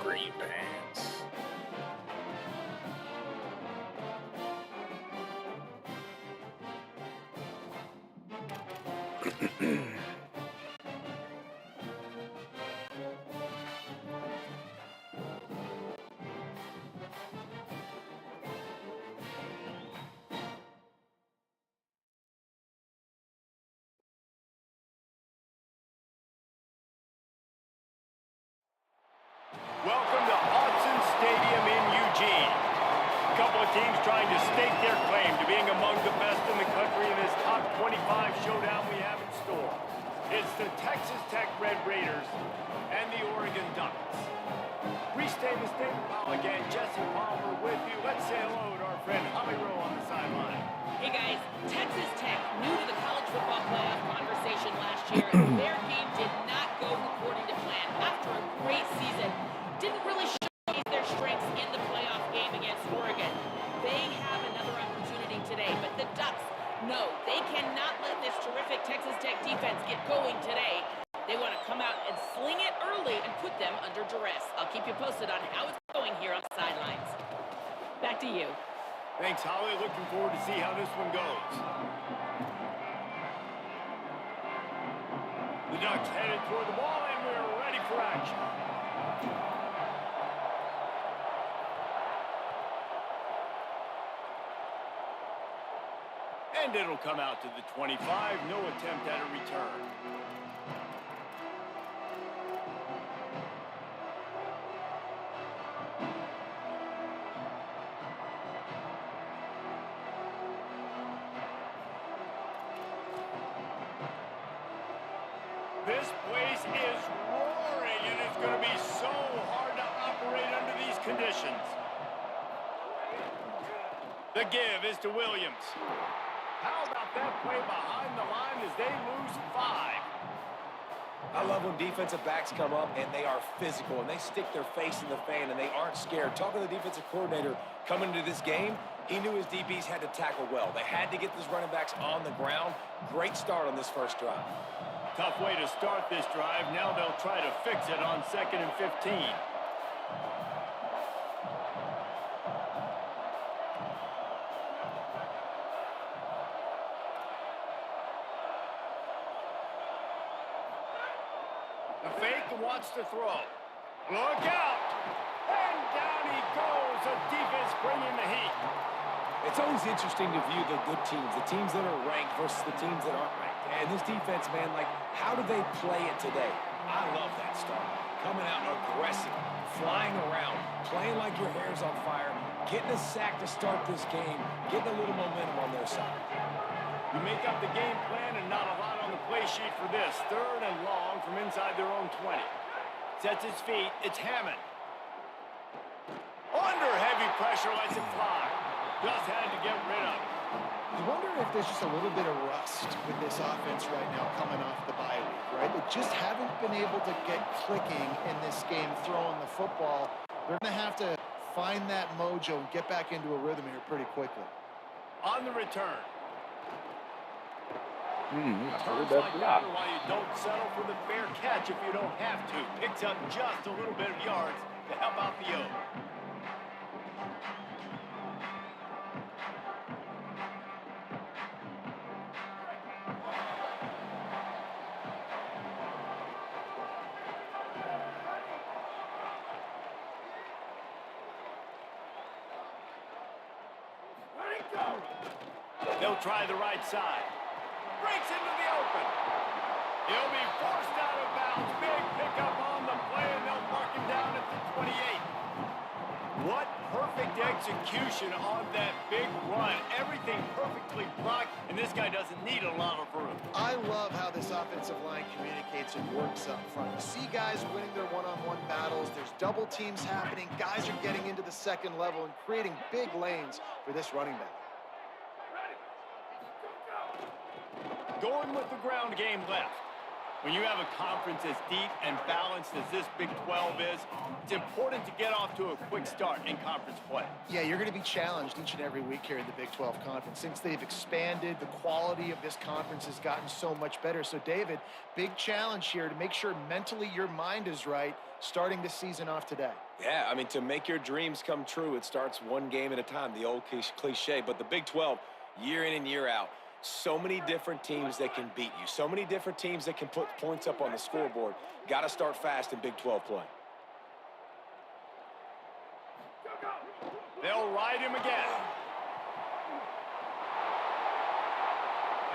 Green pants. Welcome to Autzen Stadium in Eugene. A couple of teams trying to stake their claim to being among the best in the country in this top 25 showdown we have in store. It's the Texas Tech Red Raiders and the Oregon Ducks. Restate the statement pile again. Jesse Palmer with you. Let's say hello to our friend Holly Rowe on the sideline. Hey guys, Texas Tech, new to the college football playoff conversation last year, and their game did not go according to plan after a great season. Didn't really showcase their strengths in the playoff game against Oregon. They have another opportunity today, but the Ducks, no, they cannot let this terrific Texas Tech defense get going today. They want to come out and sling it early and put them under duress. I'll keep you posted on how it's going here on the sidelines. Back to you. Thanks, Holly. Looking forward to see how this one goes. The Ducks headed toward the ball, and we're ready for action. And it'll come out to the 25. No attempt at a return. This place is roaring, and it's going to be so hard to operate under these conditions. The give is to Williams. How about that play behind the line as they lose 5? I love when defensive backs come up and they are physical and they stick their face in the fan and they aren't scared. Talking to the defensive coordinator coming into this game, he knew his DBs had to tackle well. They had to get these running backs on the ground. Great start on this first drive. Tough way to start this drive. Now they'll try to fix it on 2nd and 15. The fake wants to throw. Look out! And down he goes. The defense bringing the heat. It's always interesting to view the good teams, the teams that are ranked versus the teams that aren't ranked. And this defense, man, like, how do they play it today? I love that start. Coming out aggressive, flying around, playing like your hair's on fire, getting a sack to start this game, getting a little momentum on their side. You make up the game plan and not a lot on the play sheet for this. 3rd and long from inside their own 20. Sets his feet. It's Hammond. Under heavy pressure, lets it fly. Just had to get rid of it. You wonder if there's just a little bit of rust with this offense right now coming off the bye week, right? They just haven't been able to get clicking in this game throwing the football. They're going to have to find that mojo and get back into a rhythm here pretty quickly. On the return. Really Turns bad like block. that while you don't settle for the fair catch if you don't have to. Picks up just a little bit of yards to help out the O. They'll try the right side. Breaks into the open. He'll be forced out of bounds. Big pickup on the play, and they'll mark him down at the 28. What perfect execution on that big run. Everything perfectly blocked, and this guy doesn't need a lot of room. I love how this offensive line communicates and works up front. You see guys winning their one-on-one battles. There's double teams happening. Guys are getting into the second level and creating big lanes for this running back. Going with the ground game left. When you have a conference as deep and balanced as this Big 12 is, it's important to get off to a quick start in conference play. Yeah, you're going to be challenged each and every week here in the Big 12 Conference. Since they've expanded, the quality of this conference has gotten so much better. So, David, big challenge here to make sure mentally your mind is right starting this season off today. Yeah, I mean, to make your dreams come true, it starts one game at a time, the old cliche. But the Big 12, year in and year out, so many different teams that can beat you. So many different teams that can put points up on the scoreboard. Got to start fast in Big 12 play. They'll ride him again.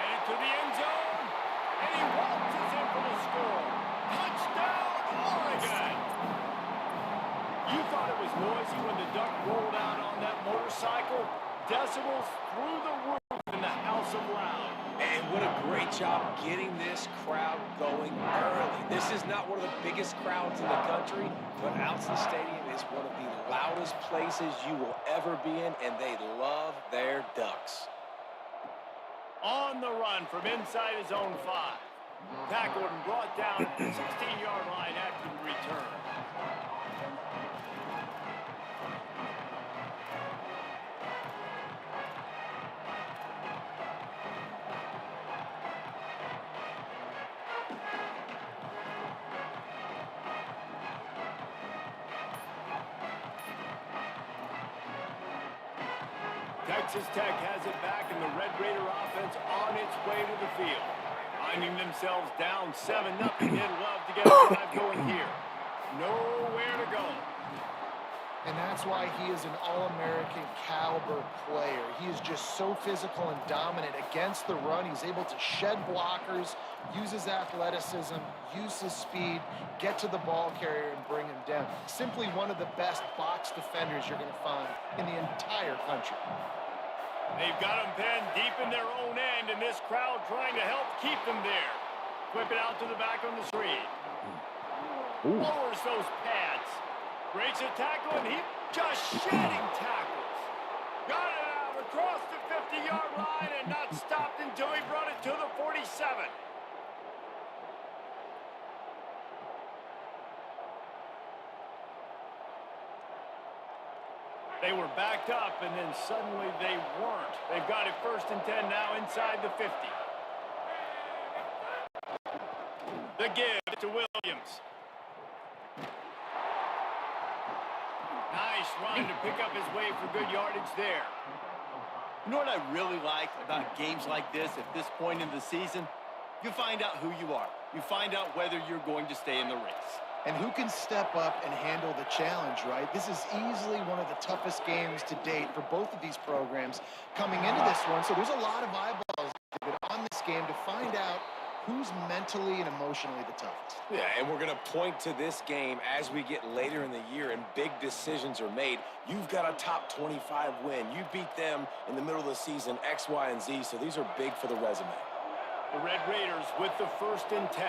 Headed to the end zone. And he waltzes in for the score. Touchdown, Oregon! You thought it was noisy when the Duck rolled out on that motorcycle? Decibels through the roof in the House of Loud. And what a great job getting this crowd going early. This is not one of the biggest crowds in the country, but Allen Stadium is one of the loudest places you will ever be in, and they love their Ducks. On the run from inside his own 5. Tackled and brought down at the 16-yard line after the return. Texas Tech has it back, and the Red Raider offense on its way to the field. Finding themselves down 7-0, they'd love to get a drive going here. Nowhere to go. And that's why he is an All-American caliber player. He is just so physical and dominant against the run. He's able to shed blockers, use his athleticism, use his speed, get to the ball carrier and bring him down. Simply one of the best box defenders you're going to find in the entire country. They've got them pinned deep in their own end, and this crowd trying to help keep them there. Whip it out to the back on the screen. Lowers those pads. Breaks a tackle, and he just shedding tackles. Got it out across the 50-yard line and not stopped until he brought it to the 47. They were backed up, and then suddenly they weren't. They've got it 1st and 10 now inside the 50. The give to Williams. Nice run to pick up his way for good yardage there. You know what I really like about games like this at this point in the season? You find out who you are. You find out whether you're going to stay in the race. And who can step up and handle the challenge, right? This is easily one of the toughest games to date for both of these programs coming into this one. So there's a lot of eyeballs on this game to find out who's mentally and emotionally the toughest. Yeah, and we're going to point to this game as we get later in the year and big decisions are made. You've got a top 25 win. You beat them in the middle of the season, X, Y, and Z, so these are big for the resume. The Red Raiders with the 1st and 10.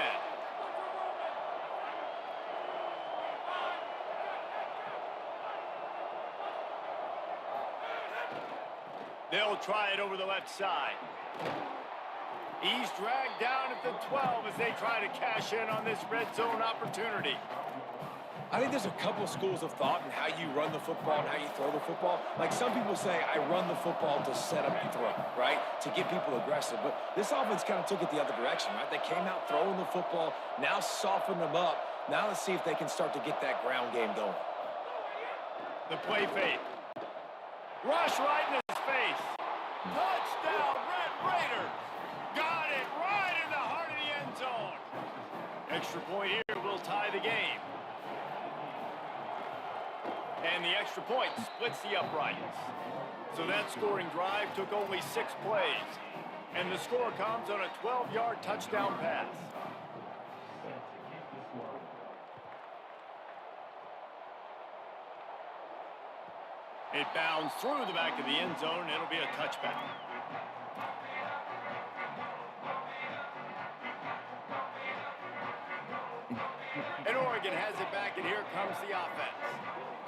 They'll try it over the left side. He's dragged down at the 12 as they try to cash in on this red zone opportunity. I think there's a couple schools of thought in how you run the football and how you throw the football. Like some people say, I run the football to set up and throw, right? To get people aggressive. But this offense kind of took it the other direction, right? They came out throwing the football, now soften them up. Now let's see if they can start to get that ground game going. The play fake. Rush right in his face. Touchdown, Red Raiders. Got it right in the heart of the end zone. Extra point here will tie the game. And the extra point splits the uprights. So that scoring drive took only 6 plays. And the score comes on a 12-yard touchdown pass. It bounds through the back of the end zone. It'll be a touchback. And Oregon has it back, and here comes the offense.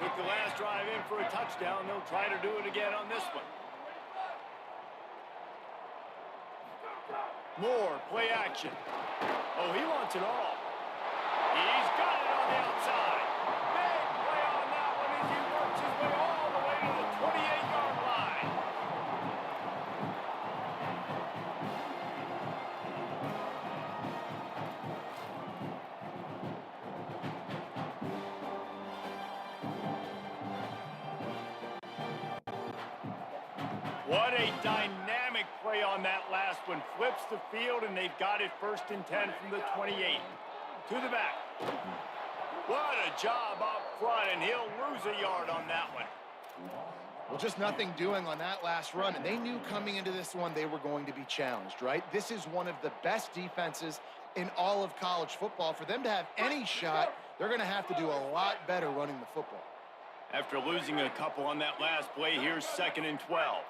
Took the last drive in for a touchdown. They'll try to do it again on this one. Moore, play action. Oh, he wants it all. He's got it on the outside. Big play on that one as he works his way all the way to the 28-yard line. What a dynamic play on that last one. Flips the field, and they've got it 1st and 10 from the 28. To the back. What a job up front, and he'll lose a yard on that one. Well, just nothing doing on that last run, and they knew coming into this one they were going to be challenged, right? This is one of the best defenses in all of college football. For them to have any shot, they're going to have to do a lot better running the football. After losing a couple on that last play, here's 2nd and 12.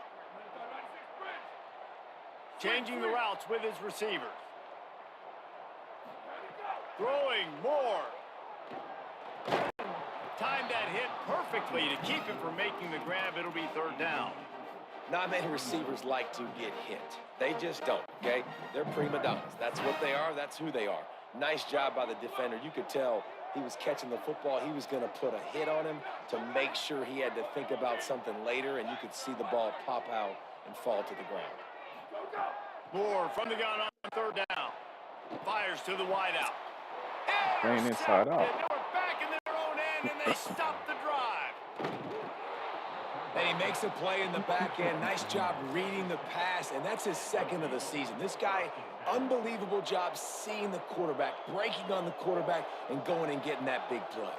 Changing the routes with his receivers. Throwing more. Timed that hit perfectly to keep him from making the grab. It'll be 3rd down. Not many receivers like to get hit. They just don't, okay? They're prima donnas. That's what they are. That's who they are. Nice job by the defender. You could tell he was catching the football. He was going to put a hit on him to make sure he had to think about something later, and you could see the ball pop out and fall to the ground. Moore from the gun on 3rd down. Fires to the wideout. Playing inside out. They were back in their own end, and they stopped the drive. And he makes a play in the back end. Nice job reading the pass, and that's his 2nd of the season. This guy, unbelievable job seeing the quarterback, breaking on the quarterback, and going and getting that big play.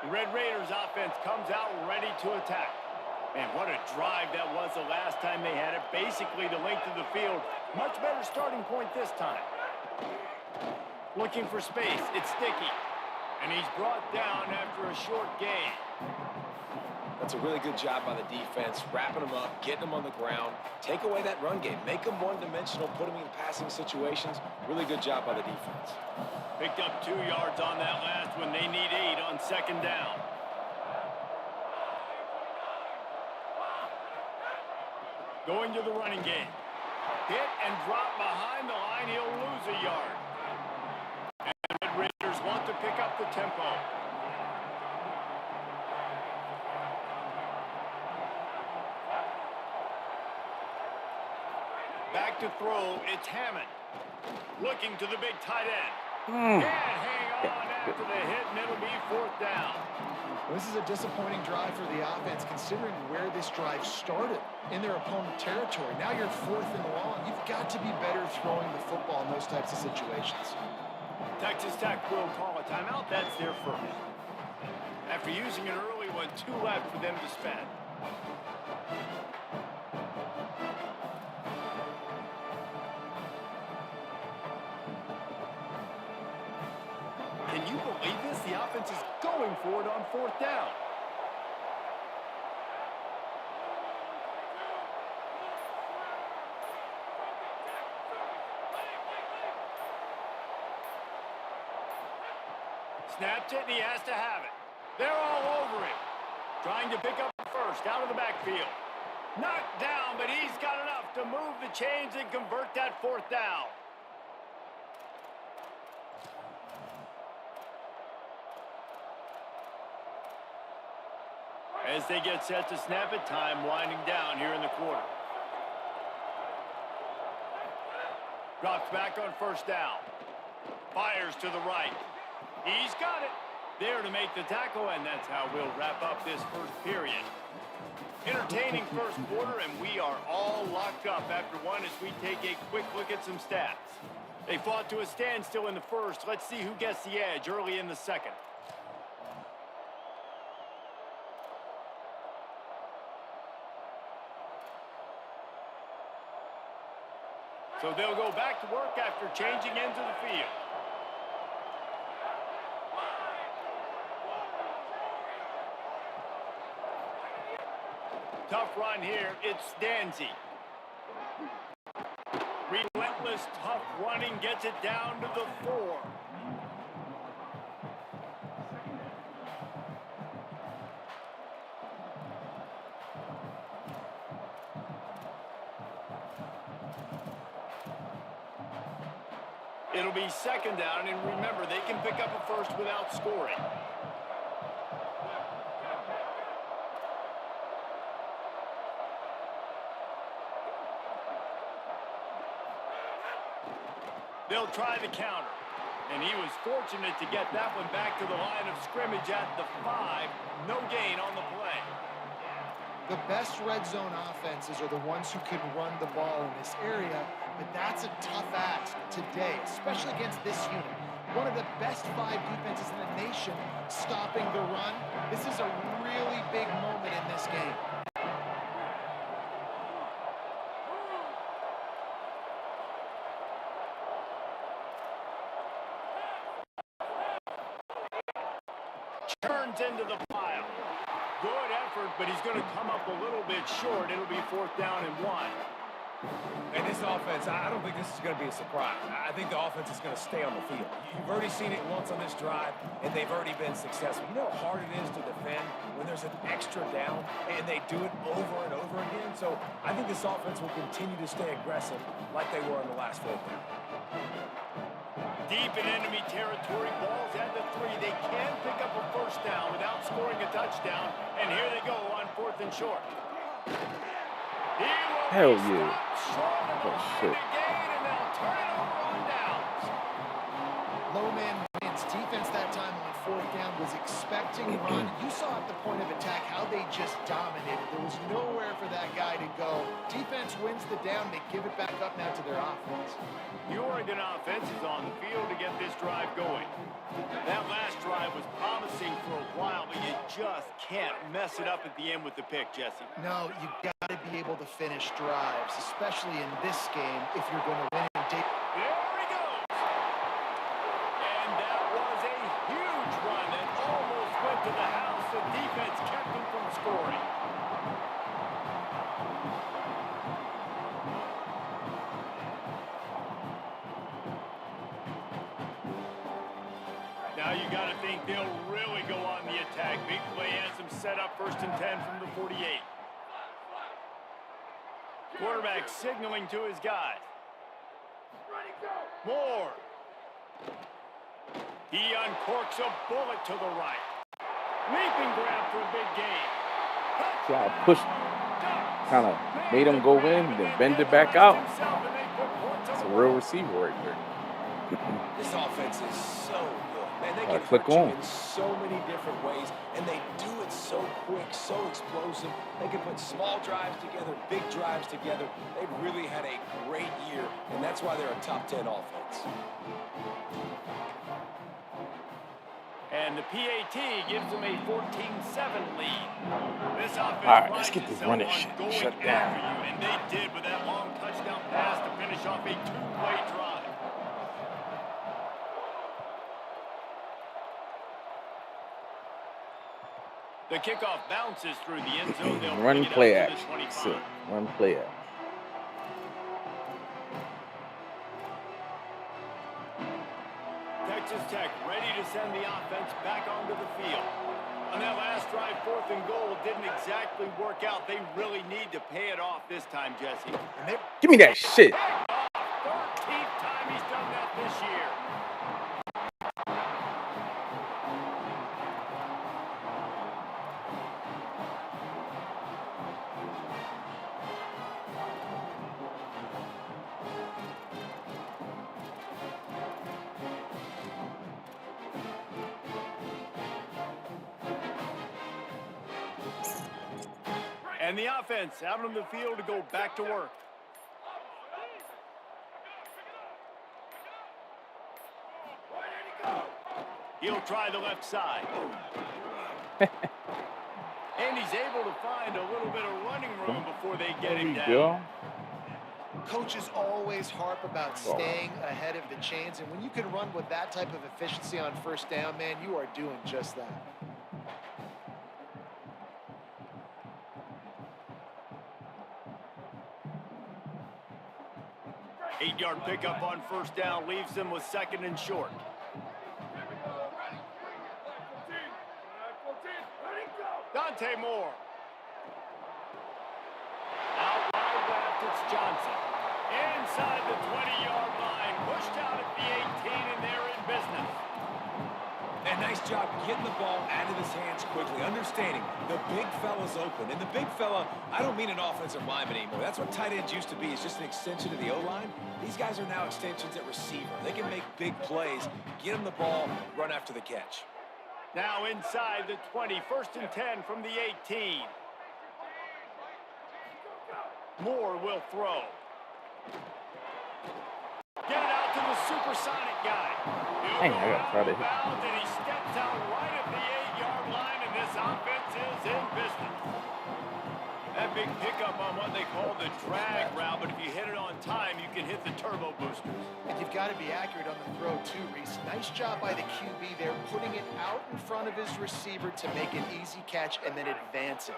The Red Raiders offense comes out ready to attack. Man, what a drive that was the last time they had it. Basically the length of the field. Much better starting point this time. Looking for space. It's Sticky. And he's brought down after a short gain. That's a really good job by the defense, wrapping them up, getting them on the ground, take away that run game, make them one-dimensional, put them in passing situations. Really good job by the defense. Picked up 2 yards on that last one. They need 8 on 2nd down. Going to the running game. Hit and drop behind the line. He'll lose a yard. And the Red Raiders want to pick up the tempo. Back to throw. It's Hammond. Looking to the big tight end. Can't hang on after the hit, and it'll be 4th down. This is a disappointing drive for the offense, considering where this drive started in their opponent territory. Now you're 4th and long. You've got to be better throwing the football in those types of situations. Texas Tech will call a timeout. That's their 1st. After using an early one, 2 left for them to spend. Can you believe this? The offense is going for it on 4th down. Snapped it, and he has to have it. They're all over him. Trying to pick up 1st. first, out of the backfield. Knocked down, but he's got enough to move the chains and convert that 4th down. As they get set to snap it, time winding down here in the quarter. Drops back on 1st down. Fires to the right. He's got it. There to make the tackle, and that's how we'll wrap up this first period. Entertaining first quarter, and we are all locked up after one as we take a quick look at some stats. They fought to a standstill in the first. Let's see who gets the edge early in the second. So they'll go back to work after changing into the field. Tough run here. It's Danzy. Relentless, tough running gets it down to the 4. It'll be 2nd down, and remember, they can pick up a first without scoring. They'll try the counter, and he was fortunate to get that one back to the line of scrimmage at the 5. No gain on the play. The best red zone offenses are the ones who can run the ball in this area, but that's a tough ask today, especially against this unit. One of the best 5 defenses in the nation stopping the run. This is a really big moment in this game. Turns into the pile. Good effort, but he's going to come up a little bit short. It'll be 4th down and 1. And this offense, I don't think this is going to be a surprise. I think the offense is going to stay on the field. You've already seen it once on this drive, and they've already been successful. You know how hard it is to defend when there's an extra down, and they do it over and over again. So I think this offense will continue to stay aggressive like they were in the last 4th down. Deep in enemy territory, balls at the 3. They can pick up a first down without scoring a touchdown, and here they go on 4th and short. Hell yeah. Oh, shit. Low man wins. Defense that time on 4th down was expecting a run. You saw at the point of attack how they just dominated. There was nowhere for that guy to go. Defense wins the down. They give it back up now to their offense. The Oregon offense is on the field to get this drive going. That last drive was promising for a while, but you just can't mess it up at the end with the pick, Jesse. No, you got to be able to finish drives, especially in this game if you're going to win. There he goes. And that was a huge run that almost went to the house. The defense kept him from scoring. Now you got to think they'll really go on the attack. Big play has them set up 1st and 10 from the 48. Quarterback signaling to his guys. Moore. He uncorks a bullet to the right. Leaping grab for a big gain. See how I pushed, kind of made him go in, then bend it back out. It's a real receiver right there. This offense is so good. Man, they can click hurt you on. in so many different ways, and they do it so quick, so explosive. They can put small drives together, big drives together. They've really had a great year, and that's why they're a top 10 offense. And the PAT gives them a 14-7 lead. This offense, All right, let's get this running shit going shut after down. you, and they did with that long touchdown pass to finish off a 2-play drive. The kickoff bounces through the end zone. They'll Run bring it play out to action. the 25. Sit. Run play action. Texas Tech ready to send the offense back onto the field. On that last drive, 4th and goal didn't exactly work out. They really need to pay it off this time, Jesse. Give me that shit. 13th time he's done that this year. And the offense out on the field to go back to work. He'll try the left side. And he's able to find a little bit of running room before they get him down. Coaches always harp about staying ahead of the chains, and when you can run with that type of efficiency on first down, man, you are doing just that. Eight-yard pickup on first down leaves them with 2nd and short. Dante Moore. Out wide left, it's Johnson. Inside the 20-yard line, pushed out at the 18, and they're in business. And nice job getting the ball out of his hands quickly, understanding the big fella's open. And the big fella, I don't mean an offensive lineman anymore. That's what tight ends used to be. It's just an extension of the O-line. These guys are now extensions at receiver. They can make big plays, get him the ball, run after the catch. Now inside the 20, 1st and 10 from the 18. Moore will throw. Get it out to the supersonic guy. Dang, I gotta try to hit. And he steps out right at the 8-yard line, and this offense is in business. That big pickup on what they call the drag route, but if you hit it on time, you can hit the turbo boosters. And you've got to be accurate on the throw too, Reese. Nice job by the QB there, putting it out in front of his receiver to make an easy catch and then advance it.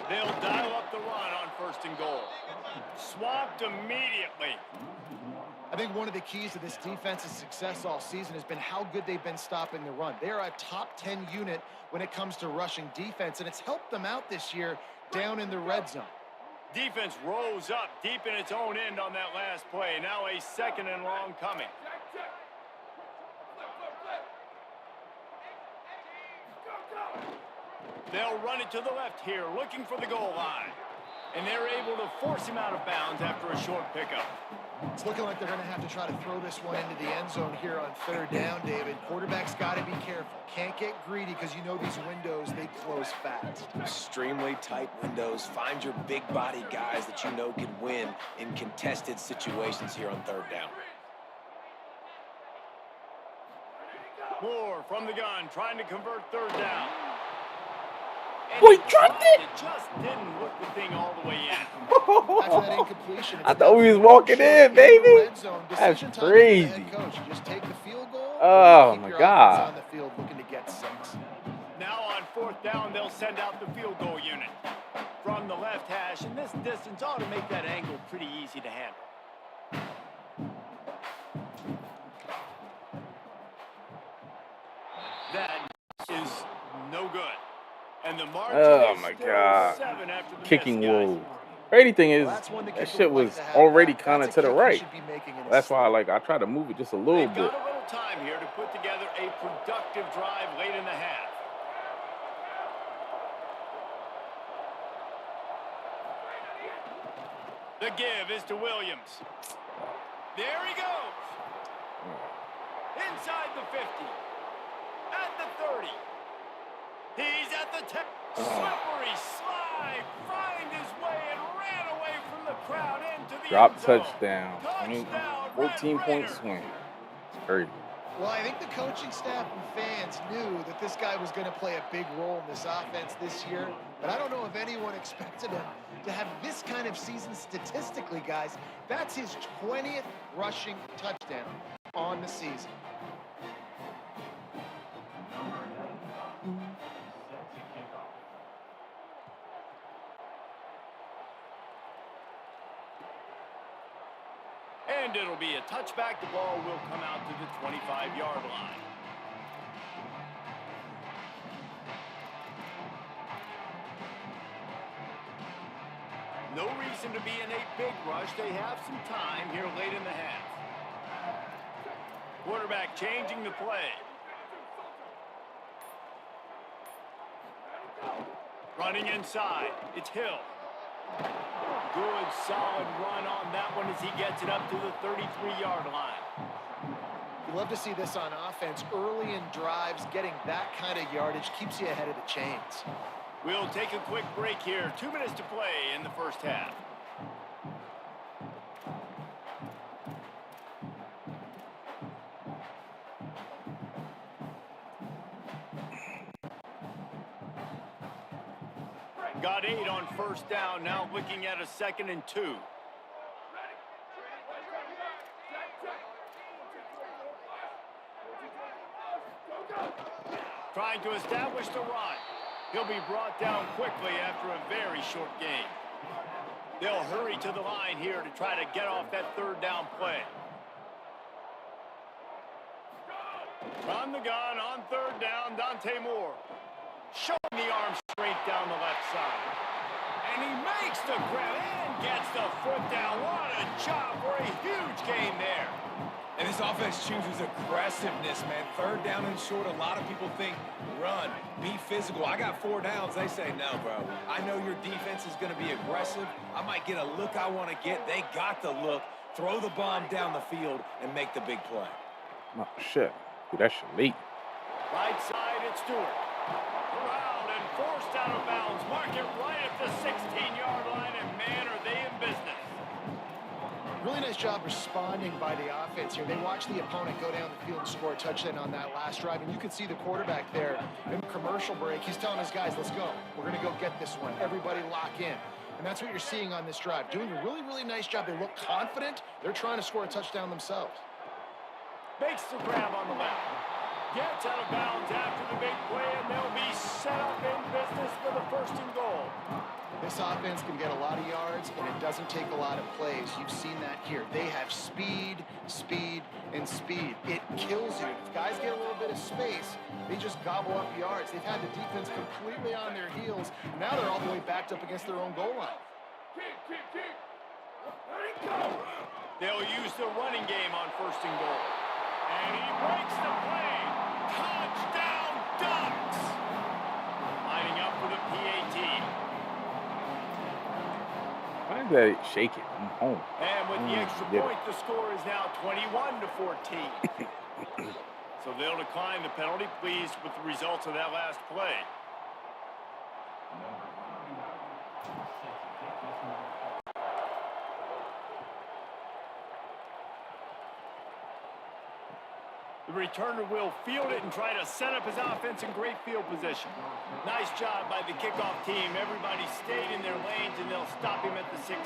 They'll dial up the run on 1st and goal. Swamped immediately. I think one of the keys to this defense's success all season has been how good they've been stopping the run. They're a top 10 unit when it comes to rushing defense, and it's helped them out this year down in the red zone. Defense rose up deep in its own end on that last play. Now a 2nd and long coming. They'll run it to the left here, looking for the goal line. And they're able to force him out of bounds after a short pickup. It's looking like they're going to have to try to throw this one into the end zone here on 3rd down, David. Quarterback's got to be careful. Can't get greedy because you know these windows, they close fast. Extremely tight windows. Find your big body guys that you know can win in contested situations here on 3rd down. Moore from the gun, trying to convert 3rd down. Boy, dropped it! It just didn't look the thing all the way in. After that incompletion, I thought we was walking in, baby. That's crazy. Just take the field goal. Oh, keep my your God. offense on the field looking to get 6. Now on 4th down, they'll send out the field goal unit. From the left hash, and this distance ought to make that angle pretty easy to handle. That is no good. And the margin Oh is my still God. 7 after the Kicking miss, guys. woes. Crazy thing is, Well, that's one the that kicker shit would was like to have already back. kind of That's to a the kick he right. should be making in his That's why I try to move it just a little They've bit. got a little time here to put together a productive drive late in the half. The give is to Williams. There he goes. Inside the 50. At the 30. He's at the 10. Slippery slide. Find his way and ran away from the crowd into the Drop end zone. touchdown. Touchdown, 14-point Red swing. It's crazy. Well, I think the coaching staff and fans knew that this guy was going to play a big role in this offense this year, but I don't know if anyone expected him to have this kind of season statistically, guys. That's his 20th rushing touchdown on the season. And it'll be a touchback. The ball will come out to the 25-yard line. No reason to be in a big rush. They have some time here late in the half. Quarterback changing the play. Running inside. It's Hill. Good, solid run on that one as he gets it up to the 33-yard line. You love to see this on offense. Early in drives, getting that kind of yardage keeps you ahead of the chains. We'll take a quick break here. 2 minutes to play in the first half. Got 8 on first down. Now looking at a 2nd and 2. Trying to establish the run. He'll be brought down quickly after a very short game. They'll hurry to the line here to try to get off that 3rd down play. On the gun on 3rd down, Dante Moore. Showing the arm strength down the left side. And he makes the grab and gets the foot down. What a job for a huge gain there. And this offense chooses aggressiveness, man. 3rd down and short, a lot of people think run, be physical. I got 4 downs. They say, no, bro. I know your defense is going to be aggressive. I might get a look I want to get. They got the look. Throw the bomb down the field and make the big play. Oh, shit. Dude, that shit late. Right side, it's Stewart. Around and forced out of bounds. Mark it right at the 16-yard line, and man, are they in business. Really nice job responding by the offense here. They watched the opponent go down the field and score a touchdown on that last drive, and you can see the quarterback there in the commercial break. He's telling his guys, let's go. We're going to go get this one. Everybody lock in. And that's what you're seeing on this drive. Doing a really, really nice job. They look confident. They're trying to score a touchdown themselves. Makes the grab on the left. Gets out of bounds after the big play, and they'll be set up in business for the 1st and goal. This offense can get a lot of yards, and it doesn't take a lot of plays. You've seen that here. They have speed, speed, and speed. It kills you. If guys get a little bit of space, they just gobble up yards. They've had the defense completely on their heels. Now they're all the way backed up against their own goal line. They'll use the running game on 1st and goal. And he breaks the play. Touchdown, Ducks! Lining up for the PAT. Why is that shaking? I'm home. And with the extra point, the score is now 21-14. So they'll decline the penalty, pleased with the results of that last play. The returner will field it and try to set up his offense in great field position. Nice job by the kickoff team. Everybody stayed in their lanes, and they'll stop him at the 16.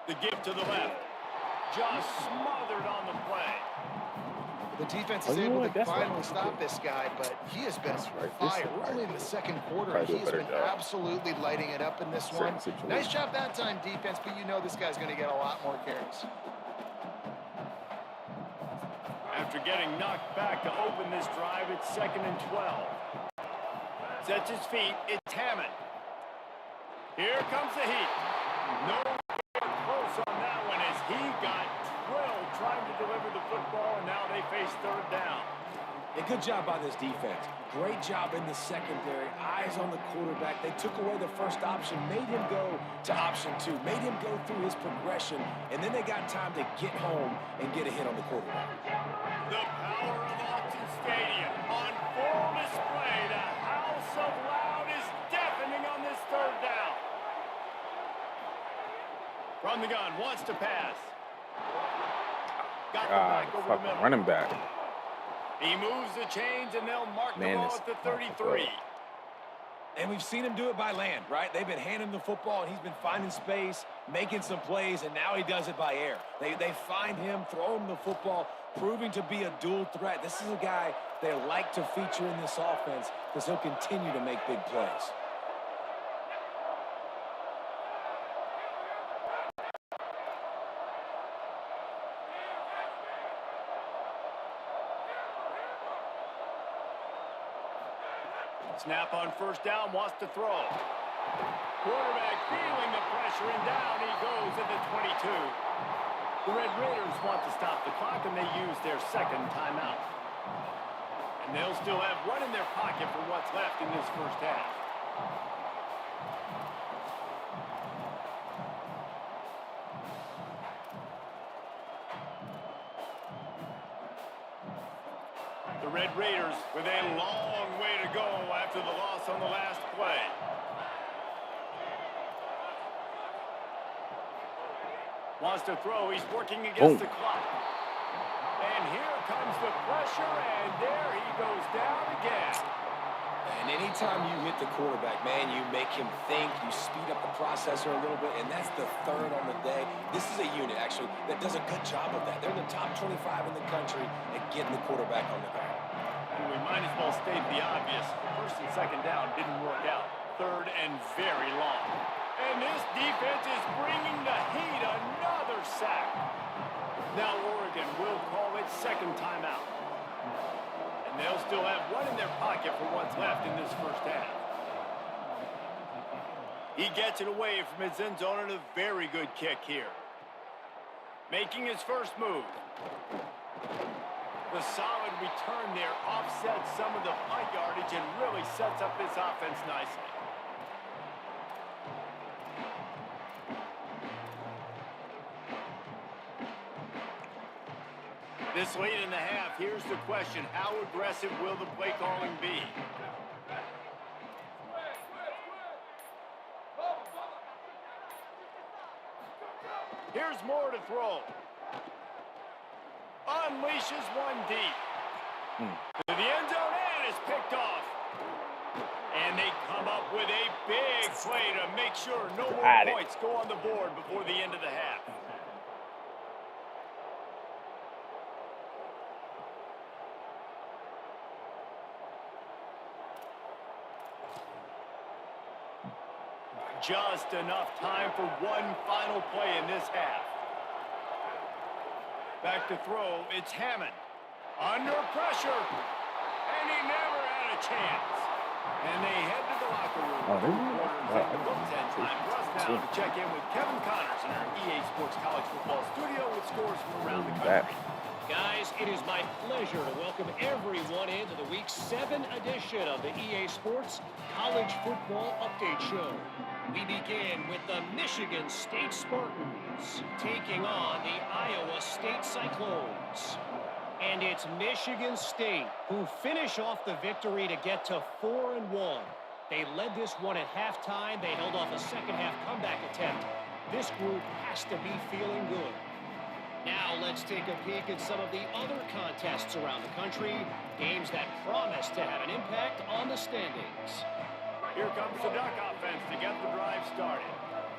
The give to the left. Just smothered on the play. The defense is able to finally stop this guy, but he has been on fire. Early in the 2nd quarter, he has been absolutely lighting it up in this one. Nice job that time, defense, but you know this guy's going to get a lot more carries. After getting knocked back to open this drive, it's 2nd and 12. Sets his feet. It's Hammond. Here comes the heat. No close on that one as he got drilled trying to deliver the football, and now they face 3rd down. A good job by this defense. Great job in the secondary. Eyes on the quarterback. They took away the first option, made him go to option 2, made him go through his progression, and then they got time to get home and get a hit on the quarterback. The power of Autzen Stadium on full display. The house of loud is deafening on this 3rd down. From the gun, wants to pass. Got the back over the middle. Running back. He moves the chains, and they'll mark the ball at the 33. And we've seen him do it by land, right? They've been handing him the football, and he's been finding space, making some plays, and now he does it by air. They find him, throw him the football. proving to be a dual threat. This is a guy they like to feature in this offense because he'll continue to make big plays. Snap on first down, wants to throw. Quarterback feeling the pressure, and down he goes at the 22. The Red Raiders want to stop the clock, and they use their second timeout. And they'll still have one in their pocket for what's left in this first half. The Red Raiders with a long way to go after the loss on the last play. Wants to throw. He's working against the clock. And here comes the pressure, and there he goes down again. And anytime you hit the quarterback, man, you make him think, you speed up the processor a little bit, and that's the third on the day. This is a unit, actually, that does a good job of that. They're in the top 25 in the country at getting the quarterback on the ground. And we might as well state the obvious. First and second down didn't work out. Third and very long. And this defense is bringing the heat. Another sack. Now Oregon will call it second timeout. And they'll still have one in their pocket for what's left in this first half. He gets it away from his end zone, and a very good kick here. Making his first move. The solid return there offsets some of the punt yardage and really sets up this offense nicely. This late in the half, here's the question. How aggressive will the play calling be? Here's more to throw. Unleashes one deep. To the end zone, and is picked off. And they come up with a big play to make sure no more points go on the board before the end of the half. Just enough time for one final play in this half. Back to throw, it's Hammond. Under pressure, and he never had a chance. And they head to the locker room. Time for us now to check in with Kevin Connors in our EA Sports College Football Studio with scores from around the country. Guys, it is my pleasure to welcome everyone into the Week 7 edition of the EA Sports College Football Update Show. We begin with the Michigan State Spartans taking on the Iowa State Cyclones. And it's Michigan State who finish off the victory to get to 4-1. They led this one at halftime. They held off a second-half comeback attempt. This group has to be feeling good. Now let's take a peek at some of the other contests around the country, games that promise to have an impact on the standings. Here comes the Duck offense to get the drive started.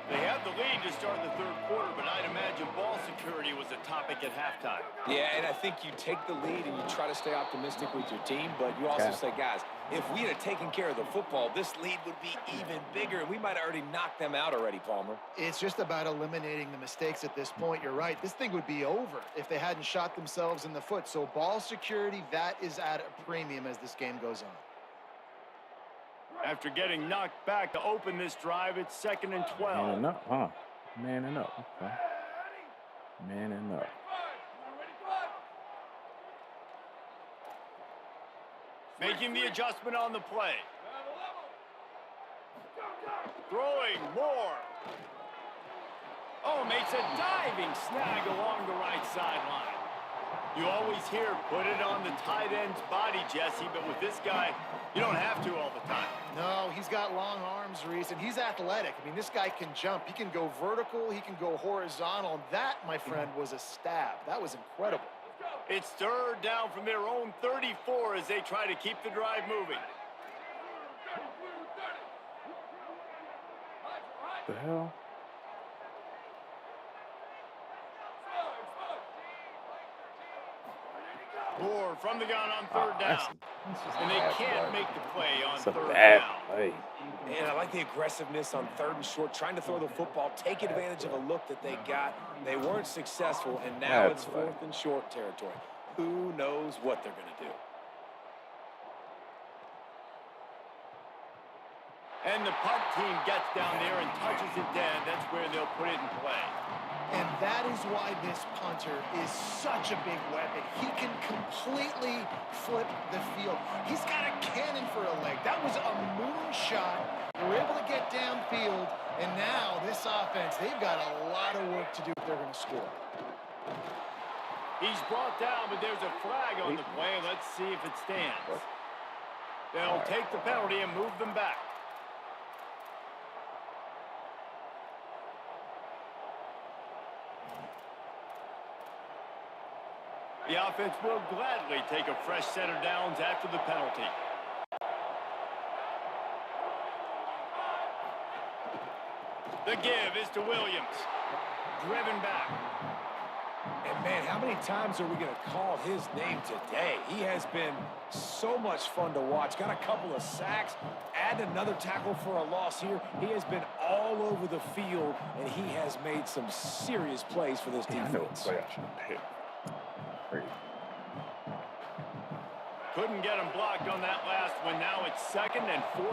They had the lead to start the third quarter, but I'd imagine ball security was a topic at halftime. Yeah, and I think you take the lead and you try to stay optimistic with your team, but you also say, guys, if we had taken care of the football, this lead would be even bigger, and we might have already knocked them out already, Palmer. It's just about eliminating the mistakes at this point. You're right. This thing would be over if they hadn't shot themselves in the foot. So ball security, that is at a premium as this game goes on. After getting knocked back to open this drive, it's 2nd and 12. Manning up, huh? Manning up. Okay. Manning up. Making the adjustment on the play. Throwing more. Oh, makes a diving snag along the right sideline. You always hear, put it on the tight end's body, Jesse, but with this guy, you don't have to all the time. No, he's got long arms, Reese, and he's athletic. I mean, this guy can jump. He can go vertical. He can go horizontal. And that, my friend, was a stab. That was incredible. It's third down from their own 34 as they try to keep the drive moving. What the hell? Moore from the gun on Oh, third down. that's just And a they bad can't play. make the play on It's a third bad down. play. And I like the aggressiveness on 3rd and short, trying to throw the football, take advantage of a look that they got. They weren't successful, and now That's it's right. 4th and short territory. Who knows what they're going to do? And the punt team gets down there and touches it dead. That's where they'll put it in play. And that is why this punter is such a big weapon. He can completely flip the field. He's got a cannon for a leg. That was a moonshot. They were able to get downfield, and now this offense, they've got a lot of work to do if they're going to score. He's brought down, but there's a flag on the play. Let's see if it stands. They'll take the penalty and move them back. The offense will gladly take a fresh set of downs after the penalty. The give is to Williams. Driven back. And, man, how many times are we going to call his name today? He has been so much fun to watch. Got a couple of sacks. Add another tackle for a loss here. He has been all over the field, and he has made some serious plays for this I know what defense. play I should have hit. Great. Couldn't get him blocked on that last one. Now it's 2nd and 14.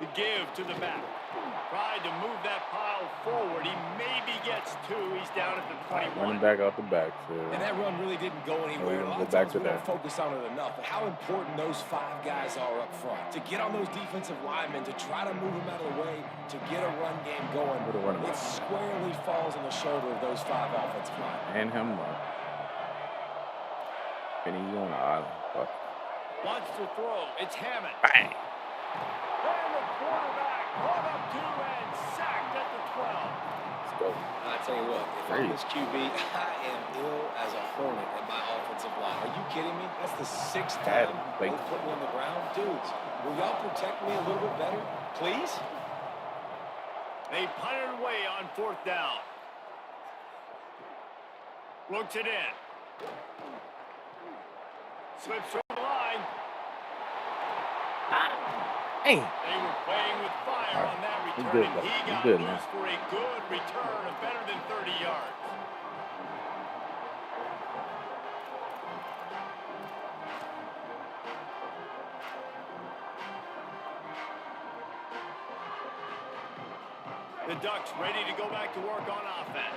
The give to the back. Tried to move that pile forward. He maybe gets 2. He's down at the 21. Running back out the backfield. And that run really didn't go anywhere. We're A gonna lot go of back times to we don't that. focus on it enough, but how important those 5 guys are up front. To get on those defensive linemen, to try to move them out of the way, to get a run game going, What a running it back. squarely falls on the shoulder of those 5 offensive linemen. Hand him up. And he's on the island. Fuck. Wants to throw. It's Hammond. Bang! And the quarterback brought up 2 and sacked at the 12. Let's go. I tell you what, if I'm this QB, I am ill as a hornet at my offensive line. Are you kidding me? That's the 6th Had time him. they Like- put me on the ground. Dudes, will y'all protect me a little bit better, please? They punted away on 4th down. Looks it in. Slips over the line. Hey! They were playing with fire on that He's return, good, and though. he He's got good, loose man. for a good return of better than 30 yards. The Ducks ready to go back to work on offense.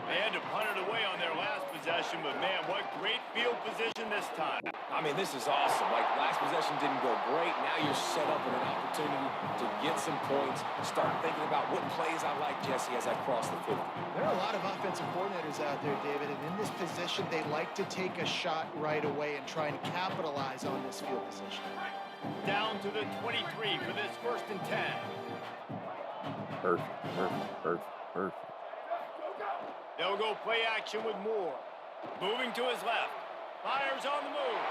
They had to punt it away on their last possession, but man, what great field position this time. I mean, this is awesome. Like, last possession didn't go great. Now you're set up with an opportunity to get some points. Start thinking about what plays I like, Jesse, as I cross the 50. There are a lot of offensive coordinators out there, David, and in this position, they like to take a shot right away and try and capitalize on this field position. Down to the 23 for this 1st and 10. Perfect. They'll go play action with Moore. Moving to his left. Fires on the move.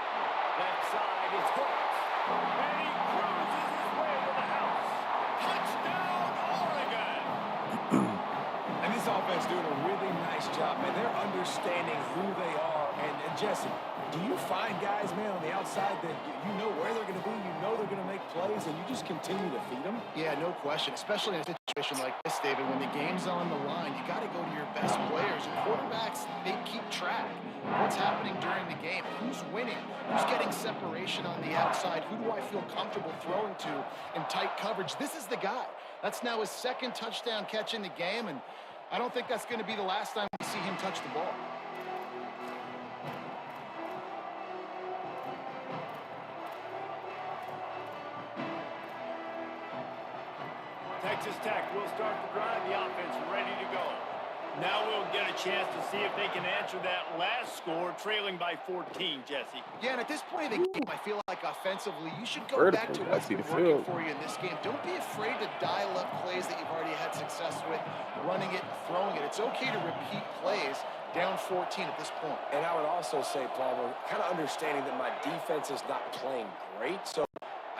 Left side is hooked. And he cruises his way to the house. Touchdown, Oregon! And this offense doing a really nice job, man. They're understanding who they are. And Jesse, do you find guys, man, on the outside that you know where they're going to be, you know they're going to make plays, and you just continue to feed them? Yeah, no question, especially in a situation like this, David. When the game's on the line, you got to go to your best players. And quarterbacks, they keep track of what's happening during the game. Who's winning? Who's getting separation on the outside? Who do I feel comfortable throwing to in tight coverage? This is the guy. That's now his 2nd touchdown catch in the game, and I don't think that's going to be the last time we see him touch the ball. Texas Tech will start the drive. The offense ready to go. Now we'll get a chance to see if they can answer that last score, trailing by 14, Jesse. Yeah, and at this point of the game, I feel like offensively, you should go Vertical, back to I what's see been the working field. for you in this game. Don't be afraid to dial up plays that you've already had success with, running it, throwing it. It's okay to repeat plays down 14 at this point. And I would also say, Palmer, kind of understanding that my defense is not playing great. So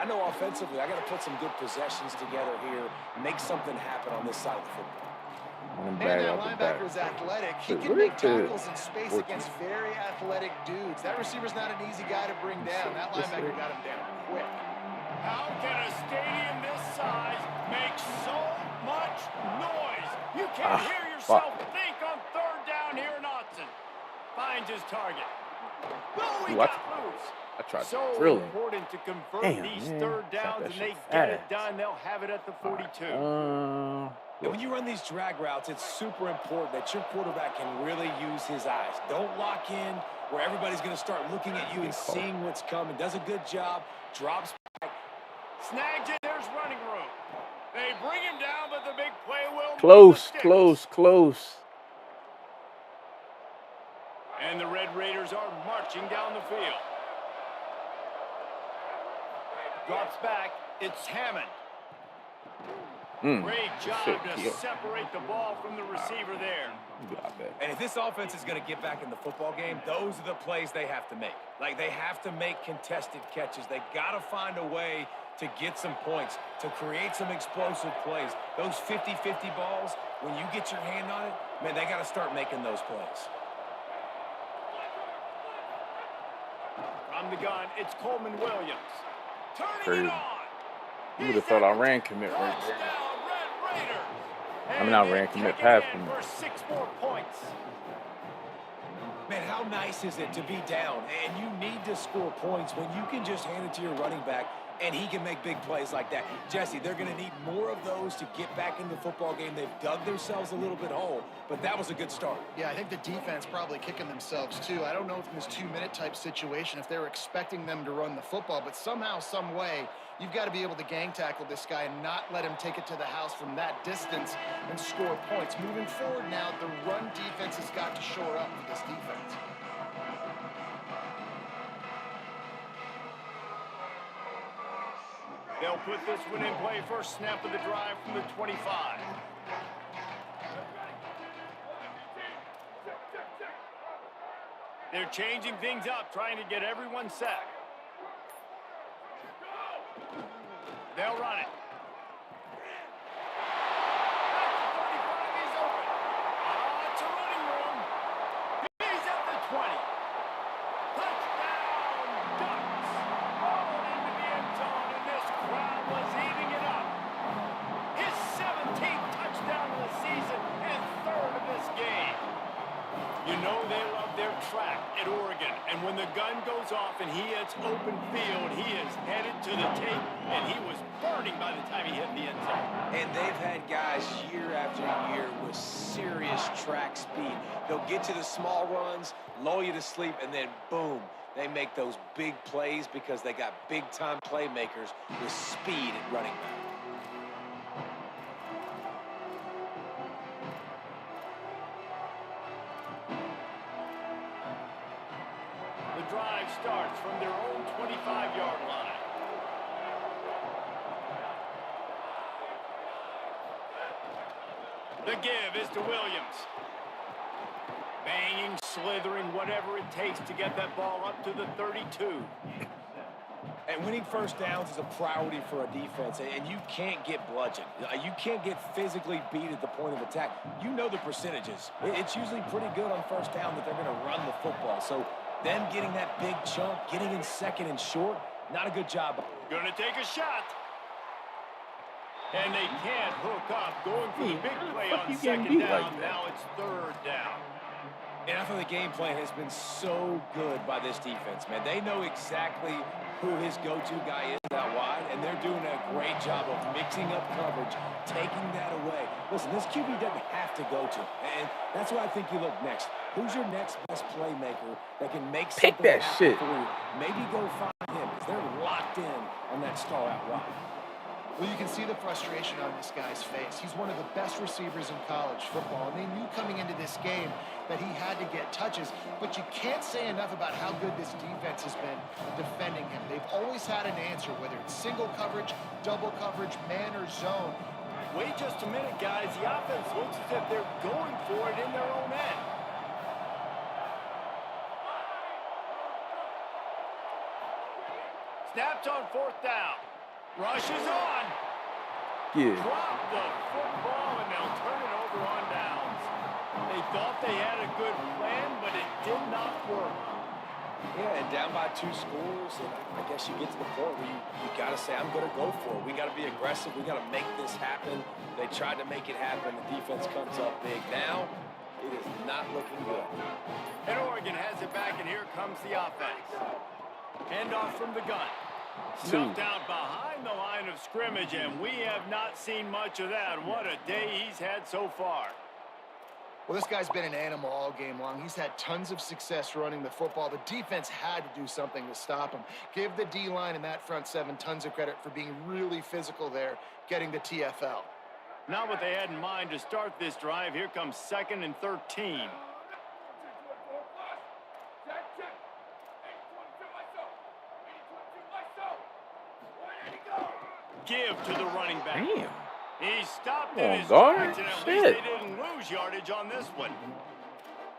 I know offensively I got to put some good possessions together here, make something happen on this side of the football. Running And back that out the back. linebacker is athletic. He Wait, can where make is the tackles in space 14? against very athletic dudes. That receiver's not an easy guy to bring down. That This linebacker way. got him down quick. How can a stadium this size make so much noise? You can't hear yourself think on third down here in Autzen. Finds his target. Oh, he Ooh, I got loose. tried So to drill him. important to convert Damn, these man. third Shot downs, that and they shit get it fast. done. They'll have it at the 42. And when you run these drag routes, it's super important that your quarterback can really use his eyes. Don't lock in where everybody's going to start looking at you and seeing what's coming. Does a good job, drops back. Snags it. There's running room. They bring him down, but the big play will Close, move the close, close. And the Red Raiders are marching down the field. Drops back. It's Hammond. Great job to separate the ball from the receiver there. And if this offense is going to get back in the football game, those are the plays they have to make. Like, they have to make contested catches. They got to find a way to get some points, to create some explosive plays. Those 50-50 balls, when you get your hand on it, man, they got to start making those plays. From the gun, it's Coleman Williams. Turning Crazy. it on. You would have thought I ran commit right there. I mean, I ran commit pass commit. For 6 more points. Man, how nice is it to be down and you need to score points when you can just hand it to your running back and he can make big plays like that. Jesse, they're going to need more of those to get back in the football game. They've dug themselves a little bit hole, but that was a good start. Yeah, I think the defense probably kicking themselves too. I don't know if in this 2-minute type situation, if they're expecting them to run the football, but somehow, some way, you've got to be able to gang tackle this guy and not let him take it to the house from that distance and score points. Moving forward now, the run defense has got to shore up for this defense. They'll put this one in play. First snap of the drive from the 25. They're changing things up, trying to get everyone set. They'll run it. He's open. It's a running room. He's at the 20. Touchdown, Ducks. Rolling into the end zone, and this crowd was eating it up. His 17th touchdown of the season and 3rd of this game. You know they love their track at Oregon, and when the gun goes off and he hits open field, he is headed to the tape, and he was burning by the time he hit the end zone. And they've had guys year after year with serious track speed. They'll get to the small runs, lull you to sleep, and then boom, they make those big plays because they got big-time playmakers with speed at running back. The drive starts from their own 25-yard line. The give is to Williams. Banging, slithering, whatever it takes to get that ball up to the 32. And winning first downs is a priority for a defense, and you can't get bludgeoned. You can't get physically beat at the point of attack. You know the percentages. It's usually pretty good on first down that they're going to run the football. So them getting that big chunk, getting in second and short, not a good job. Going to take a shot. And they can't hook up. Going for the big play on second down. Now it's 3rd down. And I think the game plan has been so good by this defense, man. They know exactly who his go-to guy is out wide, and they're doing a great job of mixing up coverage, taking that away. Listen, this QB doesn't have to go to, and that's what I think you look next. Who's your next best playmaker that can make something that happen shit. for you? Maybe go find him, because they're locked in on that star out wide. Well, you can see the frustration on this guy's face. He's one of the best receivers in college football, and they knew coming into this game that he had to get touches, but you can't say enough about how good this defense has been defending him. They've always had an answer, whether it's single coverage, double coverage, man or zone. Wait just a minute, guys. The offense looks as if they're going for it in their own end. Snapped on 4th down. Rush is on. Yeah. Drop the football, and they'll turn it over on down. thought they had a good plan, but it did not work. Yeah, and down by 2 scores, and I guess you get to the point where you got to say, I'm going to go for it. We got to be aggressive. We got to make this happen. They tried to make it happen. The defense comes up big. Now, it is not looking good. And Oregon has it back, and here comes the offense. Handoff from the gun. Stuffed out behind the line of scrimmage, and we have not seen much of that. What a day he's had so far. Well, this guy's been an animal all game long. He's had tons of success running the football. The defense had to do something to stop him. Give the D-line and that front 7 tons of credit for being really physical there, getting the TFL. Not what they had in mind to start this drive. Here comes 2nd and 13. Give to the running back. Damn. He stopped Come in on, his guard. tracks, and at least Shit. they didn't lose yardage on this one.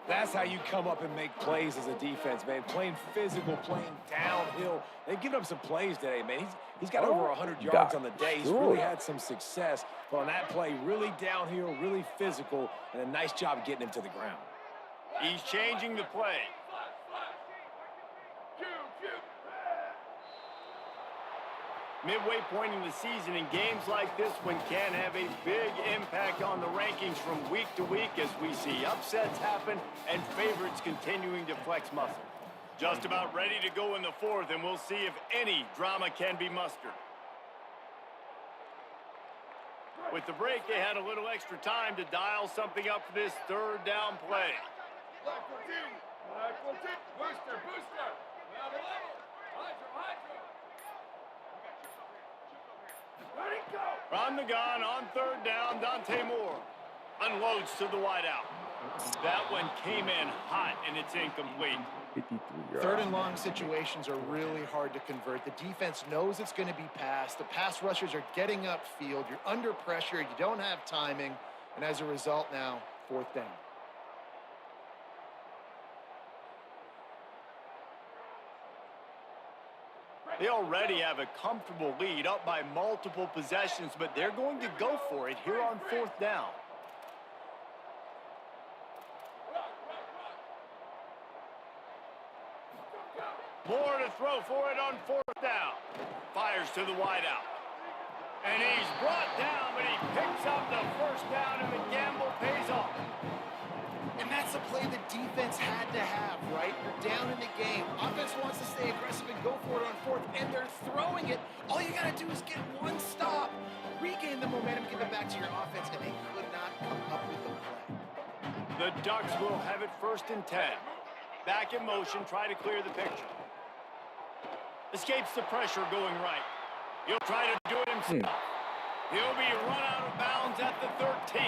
That's how you come up and make plays as a defense, man. Playing physical, playing downhill. They've given up some plays today, man. He's got over 100 yards on the day. He's really had some success. But on that play, really downhill, really physical, and a nice job getting him to the ground. He's changing the play. Midway point in the season, in games like this one can have a big impact on the rankings from week to week as we see upsets happen and favorites continuing to flex muscle. Just about ready to go in the 4th, and we'll see if any drama can be mustered. With the break, they had a little extra time to dial something up for this 3rd down play. From the gun on 3rd down, Dante Moore unloads to the wideout. That one came in hot, and it's incomplete. 53 yards. 3rd and long situations are really hard to convert. The defense knows it's going to be passed. The pass rushers are getting upfield. You're under pressure. You don't have timing. And as a result now, 4th down. They already have a comfortable lead, up by multiple possessions, but they're going to go for it here on 4th down. More to throw for it on 4th down. Fires to the wideout. And he's brought down, but he picks up the 1st down, and the gamble pays off. And that's a play the defense had to have, right? You're down in the game. Offense wants to stay aggressive and go for it on 4th, and they're throwing it. All you got to do is get one stop, regain the momentum, give it back to your offense, and they could not come up with the play. The Ducks will have it 1st and 10. Back in motion, try to clear the picture. Escapes the pressure going right. He'll try to do it himself. He'll be run out of bounds at the 13.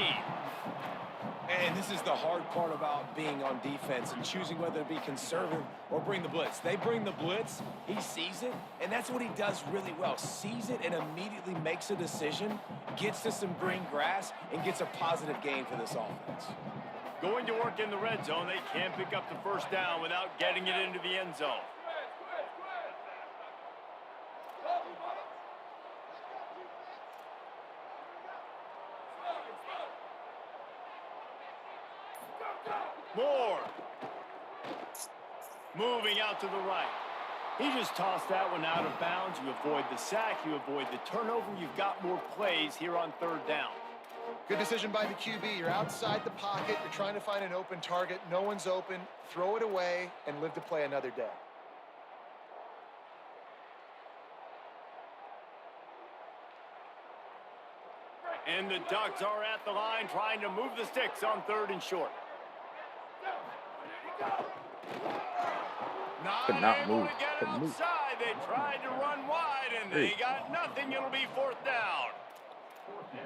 And this is the hard part about being on defense and choosing whether to be conservative or bring the blitz. They bring the blitz, he sees it, and that's what he does really well. Sees it and immediately makes a decision, gets to some green grass, and gets a positive gain for this offense. Going to work in the red zone, they can't pick up the 1st down without getting it into the end zone. Moore. Moving out to the right. He just tossed that one out of bounds. You avoid the sack, you avoid the turnover. You've got more plays here on 3rd down. Good decision by the QB. You're outside the pocket. You're trying to find an open target. No one's open. Throw it away and live to play another day. And the Ducks are at the line trying to move the sticks on 3rd and short. Could not able move. to get Couldn't move. outside. They tried to run wide, and they got nothing. It'll be 4th down.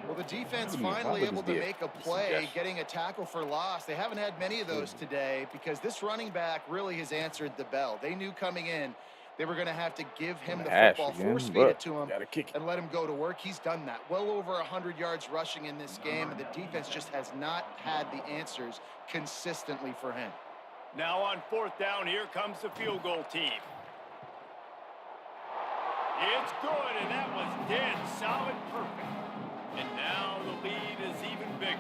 Well, the defense What do you mean? finally How able big to is make a this? play, Yes. getting a tackle for loss. They haven't had many of those today because this running back really has answered the bell. They knew coming in they were going to have to give him the Hash football, again, force-feed but it to him, gotta kick it. and let him go to work. He's done that. Well over 100 yards rushing in this game, and the defense just has not had the answers consistently for him. Now on 4th down, here comes the field goal team. It's good, and that was dead solid perfect. And now the lead is even bigger.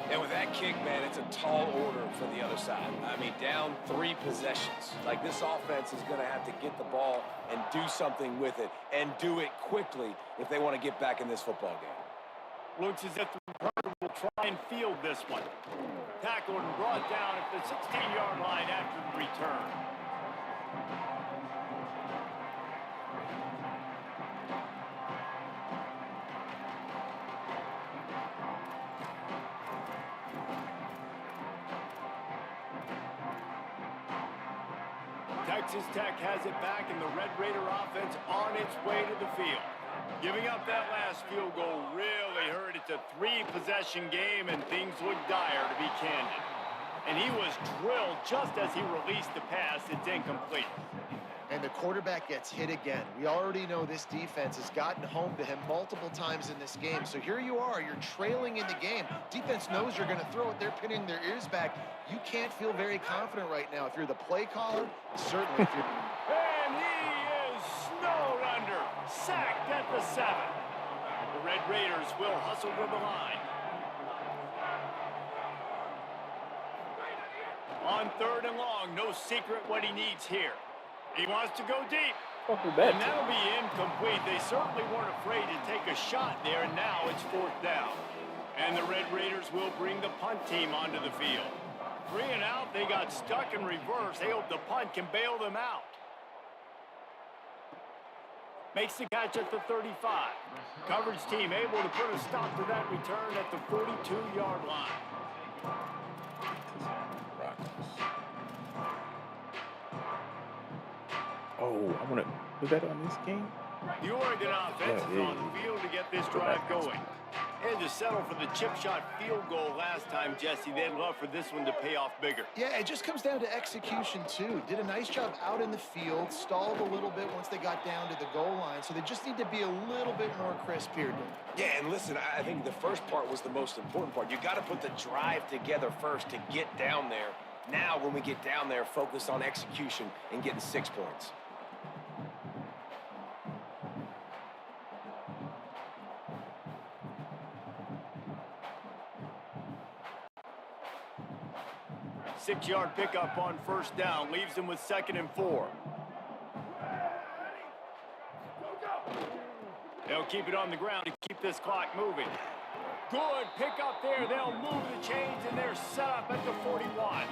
And with that kick, man, it's a tall order for the other side. I mean, down 3 possessions. Like, this offense is going to have to get the ball and do something with it, and do it quickly if they want to get back in this football game. Looks as if the returner will try and field this one. Tackled and brought down at the 16-yard line after the return. Texas Tech has it back, and the Red Raider offense on its way to the field. Giving up that last field goal really hurt. It's a 3-possession game, and things look dire, to be candid. And he was drilled just as he released the pass. It's incomplete. And the quarterback gets hit again. We already know this defense has gotten home to him multiple times in this game. So here you are, you're trailing in the game. Defense knows you're going to throw it. They're pinning their ears back. You can't feel very confident right now. If you're the play caller, certainly if you're... And he is snowed under. Sacked at the 7. The Red Raiders will hustle to the line. On 3rd and long, no secret what he needs here. He wants to go deep. And that'll be incomplete. They certainly weren't afraid to take a shot there, and now it's 4th down. And the Red Raiders will bring the punt team onto the field. 3 and out, they got stuck in reverse. They hope the punt can bail them out. Makes the catch at the 35. Coverage team able to put a stop to that return at the 42-yard line. Oh, I want to put that on this game. The Oregon offense is on the field to get this drive going. And to settle for the chip shot field goal last time, Jesse, they'd love for this one to pay off bigger. Yeah, it just comes down to execution, too. Did a nice job out in the field, stalled a little bit once they got down to the goal line, so they just need to be a little bit more crisp here. Yeah, and listen, I think the first part was the most important part. You got to put the drive together first to get down there. Now, when we get down there, focus on execution and getting 6 points. Six-yard pickup on 1st down. Leaves them with 2nd and 4. They'll keep it on the ground to keep this clock moving. Good pickup there. They'll move the chains, and they're set up at the 41.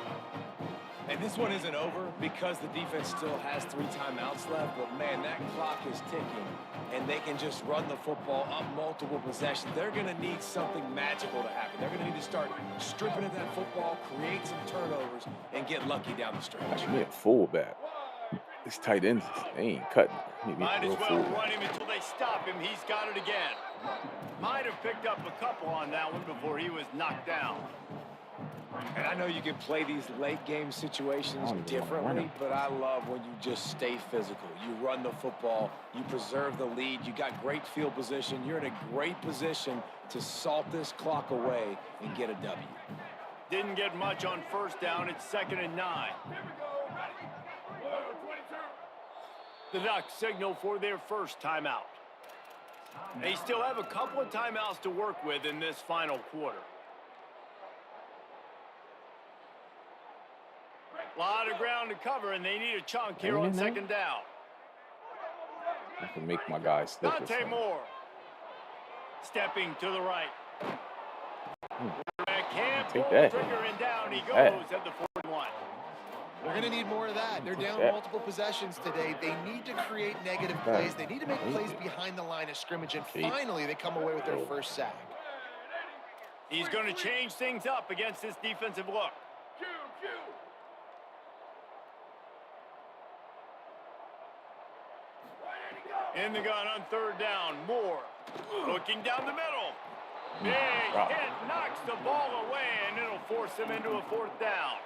And this one isn't over because the defense still has 3 timeouts left. But, man, that clock is ticking, and they can just run the football up multiple possessions. They're going to need something magical to happen. They're going to need to start stripping at that football, create some turnovers, and get lucky down the stretch. I need a fullback. These tight ends, they ain't cutting. Might as well run him until they stop him. He's got it again. Might have picked up a couple on that one before he was knocked down. And I know you can play these late-game situations differently, but I love when you just stay physical. You run the football, you preserve the lead, you got great field position. You're in a great position to salt this clock away and get a W. Didn't get much on 1st down. It's 2nd and 9. The Ducks signal for their first timeout. They still have a couple of timeouts to work with in this final quarter. A lot of ground to cover, and they need a chunk here on 2nd down. I can make my guys slip. Dante Moore. Stepping to the right. Can't pull the trigger, and down he goes at the 41. They're going to need more of that. They're down multiple possessions today. They need to create negative plays. They need to make plays behind the line of scrimmage, and finally they come away with their first sack. He's going to change things up against this defensive look. In the gun on 3rd down. Moore looking down the middle. Big hit, knocks the ball away, and it'll force them into a 4th down.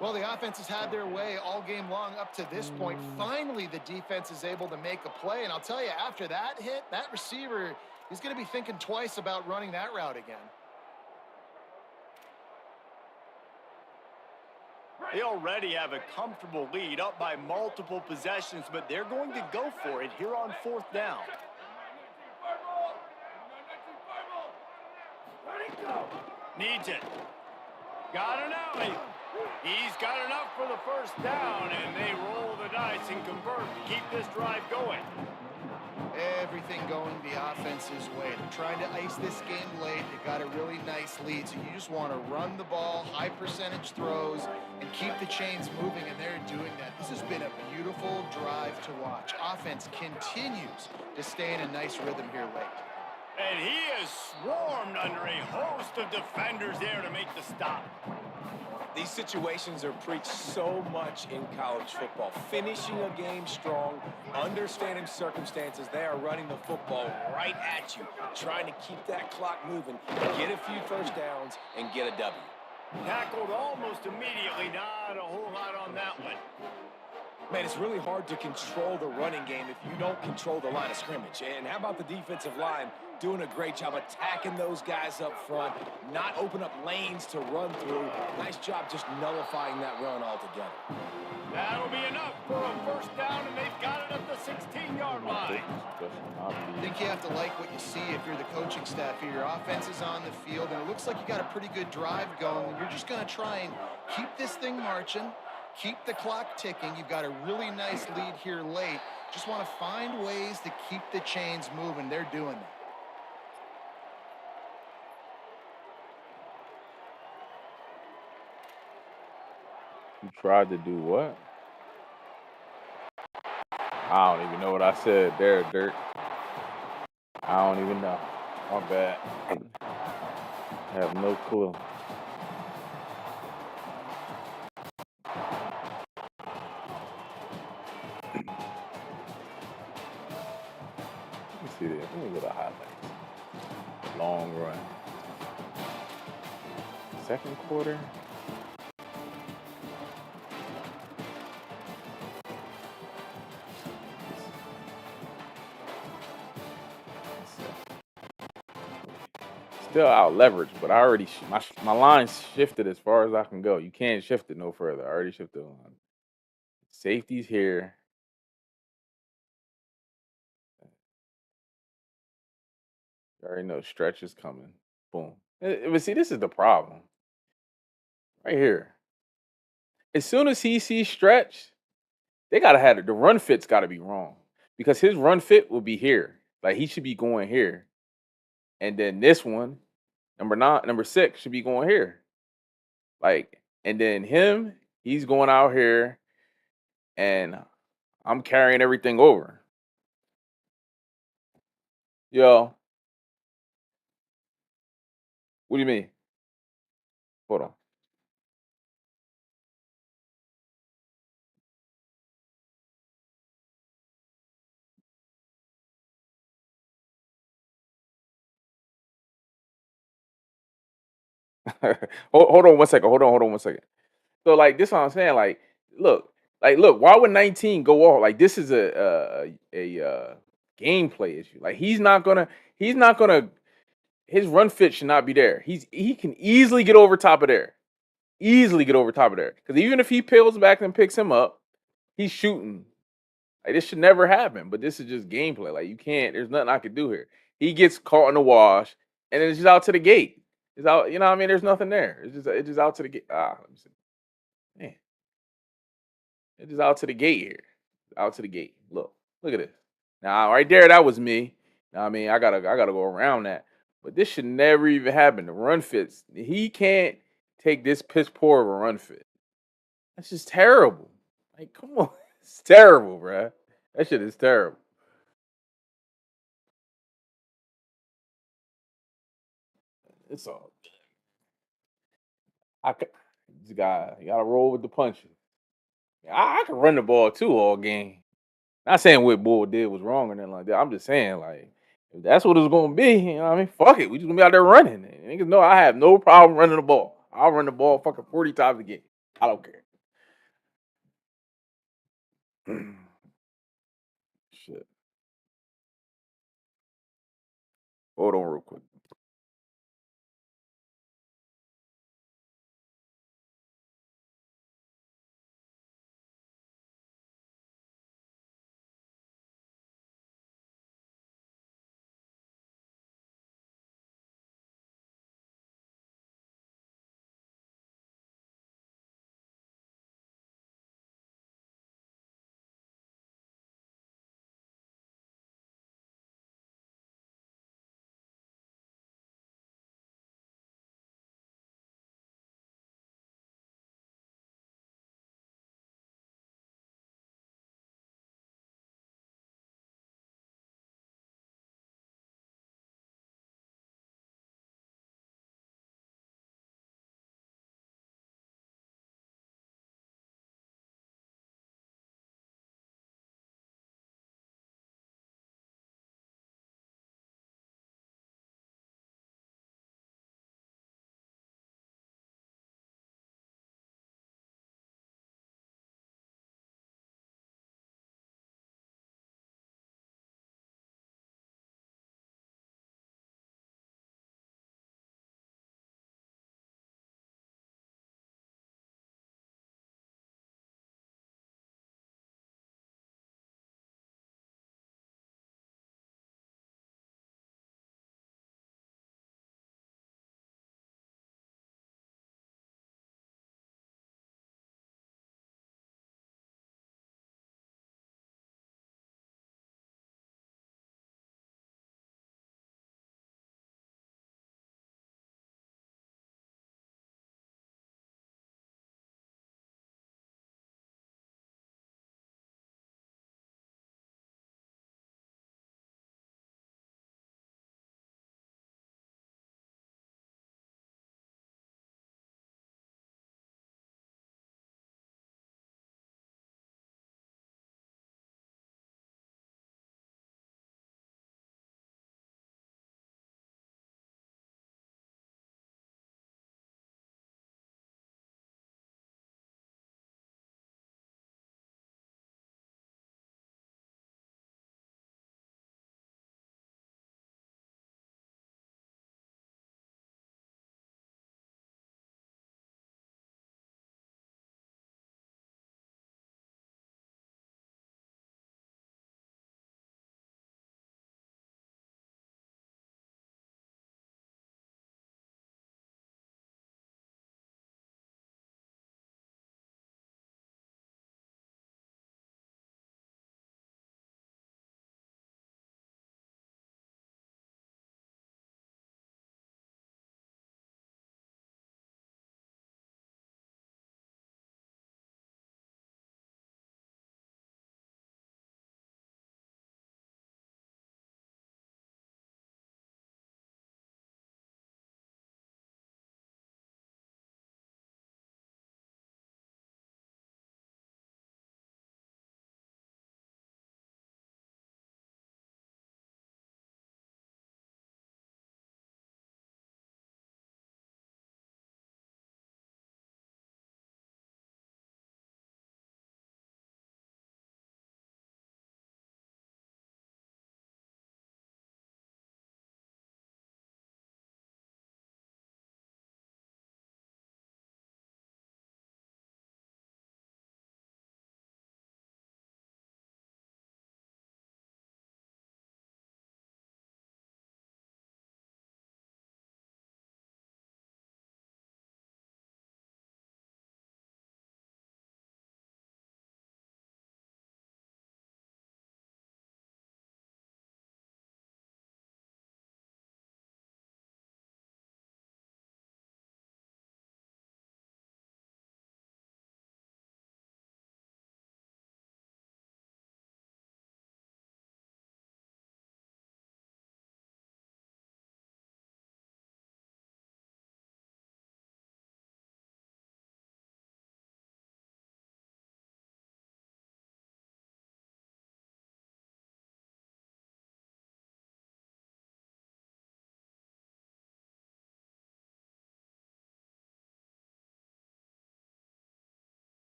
Well, the offense has had their way all game long up to this point. Finally, the defense is able to make a play, and I'll tell you, after that hit, that receiver, he's going to be thinking twice about running that route again. They already have a comfortable lead, up by multiple possessions, but they're going to go for it here on 4th down. Needs it. Got an alley. He's got enough for the first down, and they roll the dice and convert to keep this drive going. Everything going the offense's way. They're trying to ice this game late. They got a really nice lead, so you just want to run the ball, high percentage throws, and keep the chains moving, and they're doing that. This has been a beautiful drive to watch. Offense continues to stay in a nice rhythm here late. And he is swarmed under a host of defenders there to make the stop. These situations are preached so much in college football. Finishing a game strong, understanding circumstances. They are running the football right at you, trying to keep that clock moving, get a few first downs, and get a W. Tackled almost immediately. Not a whole lot on that one. Man, it's really hard to control the running game if you don't control the line of scrimmage. And how about the defensive line doing a great job attacking those guys up front, not open up lanes to run through. Nice job just nullifying that run altogether. That'll be enough for a first down, and they've got it at the 16-yard line. I think you have to like what you see if you're the coaching staff here. Your offense is on the field, and it looks like you got a pretty good drive going, and you're just going to try and keep this thing marching, keep the clock ticking. You've got a really nice lead here late. Just want to find ways to keep the chains moving. They're doing that. You tried to do what? I don't even know what I said there, Dirk. I don't even know. My bad. I have no clue. Let me see this. Let me go to highlights. Long run. Second quarter. Still out leverage, but I already my line's shifted as far as I can go. You can't shift it no further. I already shifted the line. Safety's here. You already know stretch is coming. Boom. But see, this is the problem. Right here. As soon as he sees stretch, they gotta have it. The run fit's gotta be wrong. Because his run fit will be here. Like he should be going here. And then this one, number 6, should be going here. Like, and then him, he's going out here, and I'm carrying everything over. Yo. What do you mean? Hold on. Hold on 1 second. Hold on 1 second. So like this is what I'm saying. Look, why would 19 go off? Like this is a gameplay issue. Like he's not gonna his run fit should not be there. He can easily get over top of there. Easily get over top of there. Because even if he peels back and picks him up, he's shooting. Like this should never happen. But this is just gameplay. Like you can't, there's nothing I could do here. He gets caught in the wash, and then it's just out to the gate. It's out, you know what I mean? There's nothing there. It's just out to the gate. Let me see. Man. It's just out to the gate here. Out to the gate. Look at this. Now right there, that was me. Now I mean, I gotta go around that. But this should never even happen. The run fits. He can't take this piss poor of a run fit. That's just terrible. Like, come on. It's terrible, bruh. That shit is terrible. It's all you gotta roll with the punches. I can run the ball too all game. Not saying what Bull did was wrong or nothing like that. I'm just saying, like, if that's what it's gonna be, you know what I mean? Fuck it. We just gonna be out there running. And niggas know I have no problem running the ball. I'll run the ball fucking 40 times a game. I don't care. Shit. Hold on real quick.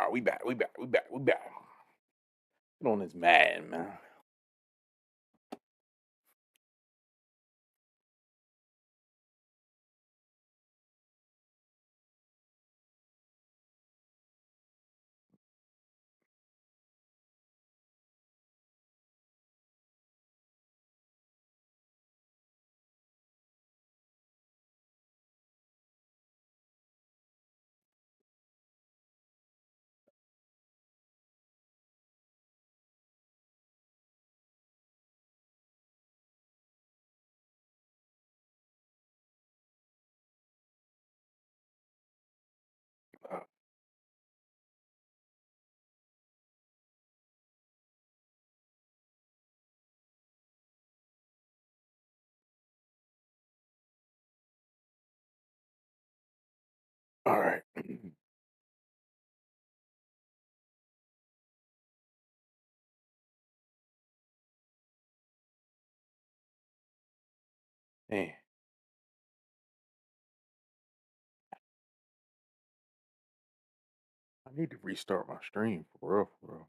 right, we back. Get on this man. All right. Man, I need to restart my stream for real.